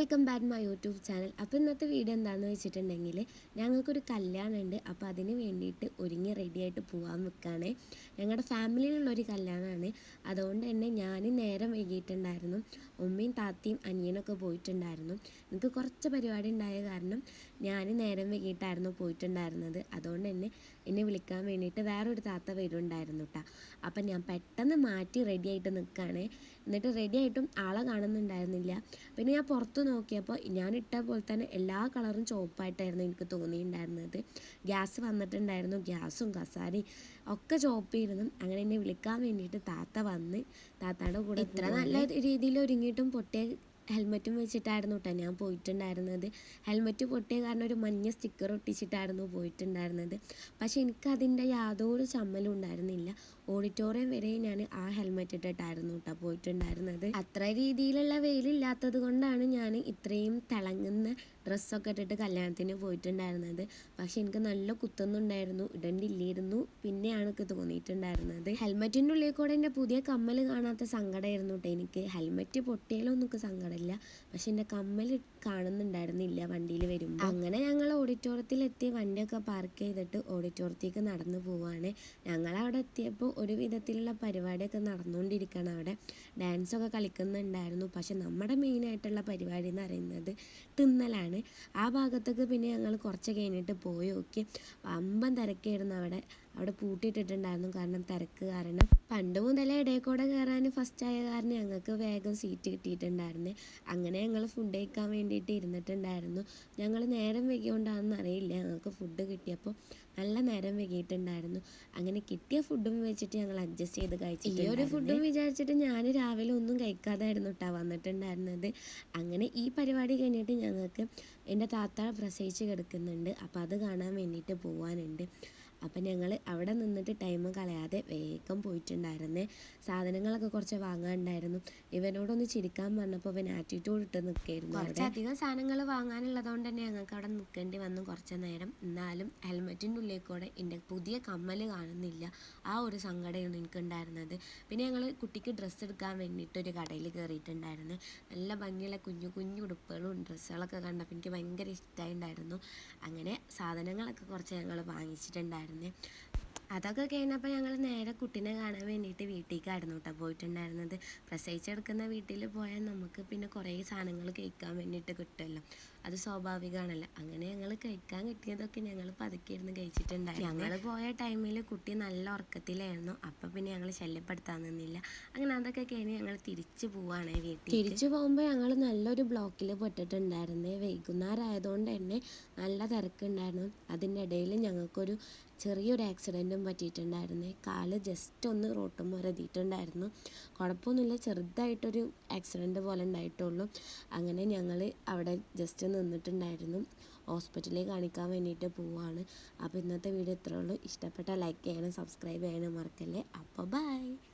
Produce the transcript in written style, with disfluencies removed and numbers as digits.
Welcome back my YouTube channel. അപ്പോൾ ഇന്നത്തെ video എന്താണെന്ന് വെച്ചിട്ടുണ്ടെങ്കിൽ ഞങ്ങൾക്കൊരു കല്യാണമുണ്ട്. അപ്പോൾ അതിന് വേണ്ടിയിട്ട് ഒരുങ്ങി റെഡിയായിട്ട് പോകാൻ നിൽക്കുകയാണ്. ഞങ്ങളുടെ ഫാമിലിയിലുള്ളൊരു കല്യാണമാണ്. അതുകൊണ്ട് തന്നെ ഞാൻ നേരം വൈകിയിട്ടുണ്ടായിരുന്നു. ഉമ്മയും താത്തയും അനിയനൊക്കെ പോയിട്ടുണ്ടായിരുന്നു. എനിക്ക് കുറച്ച് പരിപാടി ഉണ്ടായ കാരണം ഞാൻ നേരം വൈകിട്ടായിരുന്നു പോയിട്ടുണ്ടായിരുന്നത്. അതുകൊണ്ട് തന്നെ എന്നെ വിളിക്കാൻ വേണ്ടിയിട്ട് വേറൊരു താത്ത വരുന്നുണ്ടായിരുന്നു കേട്ടോ. അപ്പം ഞാൻ പെട്ടെന്ന് മാറ്റി റെഡിയായിട്ട് നിൽക്കുകയാണ്. എന്നിട്ട് റെഡിയായിട്ടും ആളെ കാണുന്നുണ്ടായിരുന്നില്ല. പിന്നെ ഞാൻ പുറത്ത് നോക്കിയപ്പോൾ ഞാൻ ഇട്ട പോലെ തന്നെ എല്ലാ കളറും ചുവപ്പായിട്ടായിരുന്നു എനിക്ക് തോന്നിയിട്ടുണ്ടായിരുന്നത്. ഗ്യാസ് വന്നിട്ടുണ്ടായിരുന്നു, ഗ്യാസും കസാരയും ഒക്കെ ചുവപ്പായിരുന്നു. അങ്ങനെ എന്നെ വിളിക്കാൻ വേണ്ടിയിട്ട് താത്ത വന്ന് താത്തായുടെ കൂടെ ഇത്ര നല്ല രീതിയിൽ ഒരുങ്ങിയിട്ടും പൊട്ടിയ ഹെൽമെറ്റും വെച്ചിട്ടായിരുന്നു കേട്ടോ ഞാൻ പോയിട്ടുണ്ടായിരുന്നത്. ഹെൽമെറ്റ് പൊട്ടിയ കാരണം ഒരു മഞ്ഞ സ്റ്റിക്കർ ഒട്ടിച്ചിട്ടായിരുന്നു പോയിട്ടുണ്ടായിരുന്നത്. പക്ഷെ എനിക്കതിൻ്റെ യാതൊരു ചമ്മലും ഉണ്ടായിരുന്നില്ല. ഓഡിറ്റോറിയം വരെ ഞാൻ ആ ഹെൽമെറ്റ് ഇട്ടിട്ടായിരുന്നു കേട്ടോ പോയിട്ടുണ്ടായിരുന്നത്. അത്ര രീതിയിലുള്ള വെയിലില്ലാത്തത് കൊണ്ടാണ് ഞാൻ ഇത്രയും തിളങ്ങുന്ന ഡ്രസ്സൊക്കെ ഇട്ടിട്ട് കല്യാണത്തിന് പോയിട്ടുണ്ടായിരുന്നത്. പക്ഷെ എനിക്ക് നല്ല കുത്തുന്നുണ്ടായിരുന്നു, ഇടണ്ടില്ലായിരുന്നു. പിന്നെയാണ് എനിക്ക് തോന്നിയിട്ടുണ്ടായിരുന്നത്. ഹെൽമെറ്റിൻ്റെ ഉള്ളിൽ കൂടെ എൻ്റെ പുതിയ കമ്മൽ കാണാത്ത സങ്കടമായിരുന്നു കേട്ടോ എനിക്ക്. ഹെൽമെറ്റ് പൊട്ടിയാലൊന്നും എനിക്ക് സങ്കടമില്ല, പക്ഷെ എൻ്റെ കമ്മൽ കാണുന്നുണ്ടായിരുന്നില്ല വണ്ടിയിൽ വരുമ്പോൾ. അങ്ങനെ ഞങ്ങൾ ഓഡിറ്റോറിയത്തിലെത്തി വണ്ടിയൊക്കെ പാർക്ക് ചെയ്തിട്ട് ഓഡിറ്റോറിയത്തേക്ക് നടന്നു പോവാണ്. ഞങ്ങളവിടെ എത്തിയപ്പോൾ ഒരു വിധത്തിലുള്ള പരിപാടിയൊക്കെ നടന്നുകൊണ്ടിരിക്കുകയാണ്. അവിടെ ഡാൻസൊക്കെ കളിക്കുന്നുണ്ടായിരുന്നു. പക്ഷെ നമ്മുടെ മെയിനായിട്ടുള്ള പരിപാടി എന്ന് പറയുന്നത് തിന്നലാണ്. ആ ഭാഗത്തേക്ക് പിന്നെ ഞങ്ങൾ കുറച്ച് കഴിഞ്ഞിട്ട് പോയി നോക്കി. വമ്പൻ തിരക്കായിരുന്നു അവിടെ പൂട്ടിയിട്ടിട്ടുണ്ടായിരുന്നു. കാരണം തിരക്ക് കാരണം പണ്ട് മുതലേ ഇടയിൽ കൂടെ കയറാൻ ഫസ്റ്റ് ആയ കാരണം ഞങ്ങൾക്ക് വേഗം സീറ്റ് കിട്ടിയിട്ടുണ്ടായിരുന്നു. അങ്ങനെ ഞങ്ങൾ ഫുഡ് കഴിക്കാൻ വേണ്ടിയിട്ട് ഇരുന്നിട്ടുണ്ടായിരുന്നു. ഞങ്ങൾ നേരം വൈകിയോണ്ടാണെന്ന് അറിയില്ല, ഞങ്ങൾക്ക് ഫുഡ് കിട്ടിയപ്പോൾ നല്ല നേരം വൈകിയിട്ടുണ്ടായിരുന്നു. അങ്ങനെ കിട്ടിയ ഫുഡും വെച്ചിട്ട് ഞങ്ങൾ അഡ്ജസ്റ്റ് ചെയ്ത് കഴിച്ചിട്ട് ഈ ഒരു ഫുഡും വിചാരിച്ചിട്ട് ഞാൻ രാവിലെ ഒന്നും കഴിക്കാതായിരുന്നു കേട്ടോ വന്നിട്ടുണ്ടായിരുന്നത്. അങ്ങനെ ഈ പരിപാടി കഴിഞ്ഞിട്ട് ഞങ്ങൾക്ക് എൻ്റെ താത്ത പ്രസവിച്ച് കിടക്കുന്നുണ്ട്. അപ്പോൾ അത് കാണാൻ വേണ്ടിയിട്ട് പോകാനുണ്ട്. അപ്പം ഞങ്ങൾ അവിടെ നിന്നിട്ട് ടൈം കളയാതെ വേഗം പോയിട്ടുണ്ടായിരുന്നേ. സാധനങ്ങളൊക്കെ കുറച്ച് വാങ്ങാനുണ്ടായിരുന്നു. ഇവനോടൊന്ന് ചിരിക്കാൻ പറഞ്ഞപ്പോൾ ഇവൻ ആറ്റിറ്റ്യൂഡ് ഇട്ട് നിൽക്കുകയായിരുന്നു. കുറച്ചധികം സാധനങ്ങൾ വാങ്ങാനുള്ളതുകൊണ്ട് തന്നെ ഞങ്ങൾക്ക് അവിടെ നിൽക്കേണ്ടി വന്നു കുറച്ച് നേരം. എന്നാലും ഹെൽമെറ്റിൻ്റെ ഉള്ളിൽ കൂടെ എൻ്റെ പുതിയ കമ്മൽ കാണുന്നില്ല, ആ ഒരു സങ്കടമാണ് എനിക്കുണ്ടായിരുന്നത്. പിന്നെ ഞങ്ങൾ കുട്ടിക്ക് ഡ്രസ്സ് എടുക്കാൻ വേണ്ടിയിട്ട് ഒരു കടയിൽ കയറിയിട്ടുണ്ടായിരുന്നു. നല്ല ഭംഗിയുള്ള കുഞ്ഞു കുഞ്ഞു ഉടുപ്പുകളും ഡ്രസ്സുകളൊക്കെ കണ്ടപ്പോൾ എനിക്ക് ഭയങ്കര ഇഷ്ടമായിട്ടുണ്ടായിരുന്നു. അങ്ങനെ സാധനങ്ങളൊക്കെ കുറച്ച് ഞങ്ങൾ വാങ്ങിച്ചിട്ടുണ്ടായിരുന്നു. അതൊക്കെ കഴിഞ്ഞപ്പോൾ ഞങ്ങൾ നേരെ കുട്ടീനെ കാണാൻ വേണ്ടിയിട്ട് വീട്ടിലേക്കായിരുന്നു കേട്ടോ പോയിട്ടുണ്ടായിരുന്നത്. പ്രസവിച്ചെടുക്കുന്ന വീട്ടിൽ പോയാൽ നമുക്ക് പിന്നെ കുറേ സാധനങ്ങൾ കഴിക്കാൻ വേണ്ടിയിട്ട് കിട്ടുമല്ലോ, അത് സ്വാഭാവികമാണല്ലോ. അങ്ങനെ ഞങ്ങൾ കഴിക്കാൻ കിട്ടിയതൊക്കെ ഞങ്ങൾ പതുക്കെ ഇരുന്ന് കഴിച്ചിട്ടുണ്ടായിരുന്നു. ഞങ്ങൾ പോയ ടൈമിൽ കുട്ടി നല്ല ഉറക്കത്തിലായിരുന്നു. അപ്പം പിന്നെ ഞങ്ങൾ ശല്യപ്പെടുത്താൻ നിന്നില്ല. അങ്ങനെ അതൊക്കെ കഴിഞ്ഞ് ഞങ്ങൾ തിരിച്ചു പോവുകയാണ് വീട്ടിൽ. തിരിച്ചു പോകുമ്പോൾ ഞങ്ങൾ നല്ലൊരു ബ്ലോക്കിൽ പെട്ടിട്ടുണ്ടായിരുന്നേ. വൈകുന്നേരം ആയതുകൊണ്ട് തന്നെ നല്ല തിരക്കുണ്ടായിരുന്നു. അതിൻ്റെ ഇടയിൽ ഞങ്ങൾക്കൊരു ചെറിയൊരു ആക്സിഡൻറ്റും പറ്റിയിട്ടുണ്ടായിരുന്നേ. കാല് ജസ്റ്റ് ഒന്ന് റോട്ടുമ്പോൾ എത്തിയിട്ടുണ്ടായിരുന്നു. കുഴപ്പമൊന്നുമില്ല, ചെറുതായിട്ടൊരു ആക്സിഡൻറ്റ് പോലെ ഉണ്ടായിട്ടുള്ളൂ. അങ്ങനെ ഞങ്ങൾ അവിടെ ജസ്റ്റ് നിന്നിട്ടുണ്ടായിരുന്നു. ഹോസ്പിറ്റലിൽ കാണിക്കാൻ വേണ്ടിയിട്ട് പോവുകയാണ്. അപ്പോൾ ഇന്നത്തെ വീഡിയോ ഇത്രയേ ഉള്ളൂ. ഇഷ്ടപ്പെട്ട ലൈക്ക് ചെയ്യാനും സബ്സ്ക്രൈബ് ചെയ്യാനും മറക്കല്ലേ. അപ്പോൾ ബൈ.